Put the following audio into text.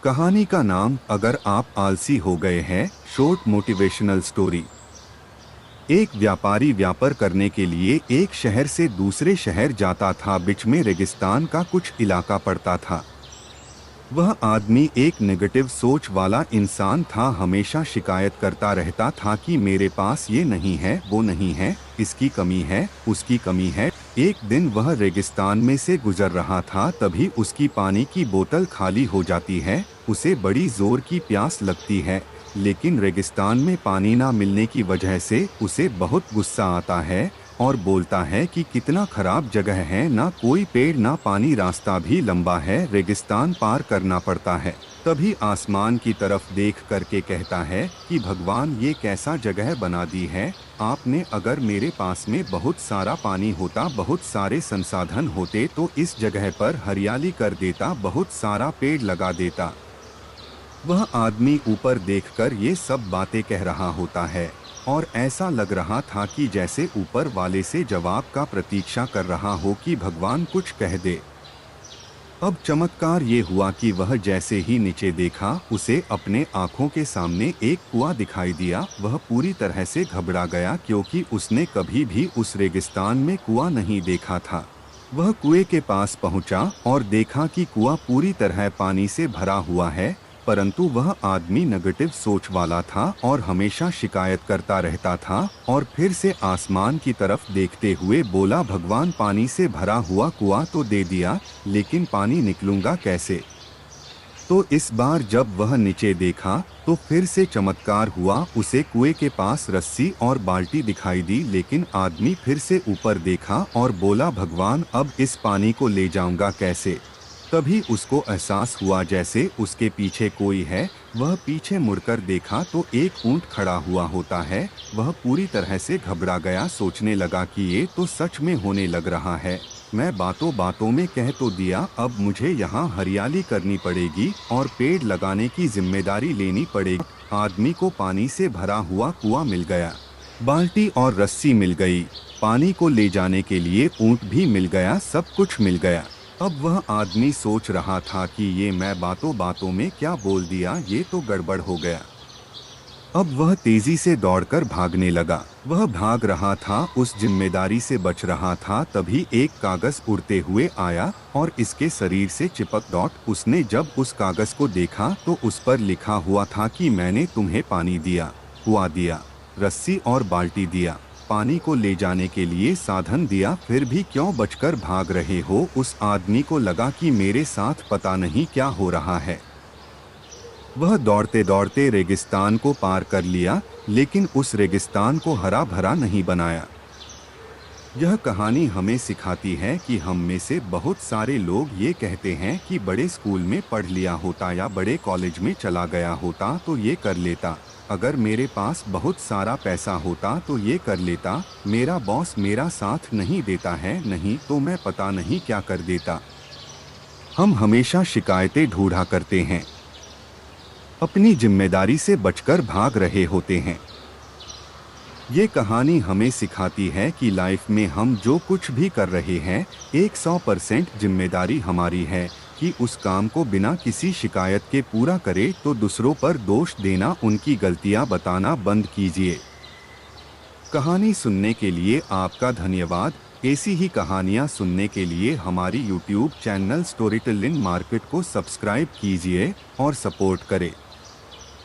कहानी का नाम अगर आप आलसी हो गए हैं, शॉर्ट मोटिवेशनल स्टोरी। एक व्यापारी व्यापार करने के लिए एक शहर से दूसरे शहर जाता था। बीच में रेगिस्तान का कुछ इलाका पड़ता था। वह आदमी एक नेगेटिव सोच वाला इंसान था। हमेशा शिकायत करता रहता था कि मेरे पास ये नहीं है, वो नहीं है, इसकी कमी है, उसकी कमी है। एक दिन वह रेगिस्तान में से गुजर रहा था, तभी उसकी पानी की बोतल खाली हो जाती है। उसे बड़ी जोर की प्यास लगती है, लेकिन रेगिस्तान में पानी ना मिलने की वजह से उसे बहुत गुस्सा आता है और बोलता है कि कितना खराब जगह है, ना कोई पेड़ ना पानी, रास्ता भी लंबा है, रेगिस्तान पार करना पड़ता है। तभी आसमान की तरफ देख करके कहता है कि भगवान, ये कैसा जगह बना दी है आपने। अगर मेरे पास में बहुत सारा पानी होता, बहुत सारे संसाधन होते तो इस जगह पर हरियाली कर देता, बहुत सारा पेड़ लगा देता। वह आदमी ऊपर देखकर ये सब बातें कह रहा होता है और ऐसा लग रहा था कि जैसे ऊपर वाले से जवाब का प्रतीक्षा कर रहा हो कि भगवान कुछ कह दे। अब चमत्कार ये हुआ कि वह जैसे ही नीचे देखा, उसे अपने आंखों के सामने एक कुआं दिखाई दिया। वह पूरी तरह से घबरा गया, क्योंकि उसने कभी भी उस रेगिस्तान में कुआं नहीं देखा था। वह कुएं के पास पहुंचा और देखा कि कुआं पूरी तरह पानी से भरा हुआ है, परंतु वह आदमी नेगेटिव सोच वाला था और हमेशा शिकायत करता रहता था। और फिर से आसमान की तरफ देखते हुए बोला, भगवान, पानी से भरा हुआ कुआं तो दे दिया, लेकिन पानी निकलूंगा कैसे। तो इस बार जब वह नीचे देखा तो फिर से चमत्कार हुआ। उसे कुएं के पास रस्सी और बाल्टी दिखाई दी, लेकिन आदमी फिर से ऊपर देखा और बोला, भगवान, अब इस पानी को ले जाऊंगा कैसे। तभी उसको एहसास हुआ जैसे उसके पीछे कोई है। वह पीछे मुड़कर देखा तो एक ऊंट खड़ा हुआ होता है। वह पूरी तरह से घबरा गया, सोचने लगा कि ये तो सच में होने लग रहा है। मैं बातों बातों में कह तो दिया, अब मुझे यहाँ हरियाली करनी पड़ेगी और पेड़ लगाने की जिम्मेदारी लेनी पड़ेगी। आदमी को पानी से भरा हुआ कुआं मिल गया, बाल्टी और रस्सी मिल गई, पानी को ले जाने के लिए ऊंट भी मिल गया, सब कुछ मिल गया। अब वह आदमी सोच रहा था कि ये मैं बातों बातों में क्या बोल दिया, ये तो गड़बड़ हो गया। अब वह तेजी से दौड़कर भागने लगा। वह भाग रहा था, उस जिम्मेदारी से बच रहा था। तभी एक कागज उड़ते हुए आया और इसके शरीर से चिपक डॉट। उसने जब उस कागज को देखा तो उस पर लिखा हुआ था कि मैंने तुम्हें पानी दिया, कुआं दिया, रस्सी और बाल्टी दिया, पानी को ले जाने के लिए साधन दिया, फिर भी क्यों बचकर भाग रहे हो। उस आदमी को लगा कि मेरे साथ पता नहीं क्या हो रहा है। वह दौड़ते दौड़ते रेगिस्तान को पार कर लिया, लेकिन उस रेगिस्तान को हरा भरा नहीं बनाया। यह कहानी हमें सिखाती है कि हम में से बहुत सारे लोग ये कहते हैं कि बड़े स्कूल में पढ़ लिया होता या बड़े कॉलेज में चला गया होता तो ये कर लेता, अगर मेरे पास बहुत सारा पैसा होता तो ये कर लेता, मेरा बॉस मेरा साथ नहीं देता है, नहीं तो मैं पता नहीं क्या कर देता। हम हमेशा शिकायतें ढूंढा करते हैं, अपनी जिम्मेदारी से बचकर भाग रहे होते हैं। ये कहानी हमें सिखाती है कि लाइफ में हम जो कुछ भी कर रहे हैं, 100% जिम्मेदारी हमारी है कि उस काम को बिना किसी शिकायत के पूरा करे। तो दूसरों पर दोष देना, उनकी गलतियां बताना बंद कीजिए। कहानी सुनने के लिए आपका धन्यवाद। ऐसी ही कहानियां सुनने के लिए हमारी YouTube चैनल स्टोरीटेलिंग मार्केट को सब्सक्राइब कीजिए और सपोर्ट करें।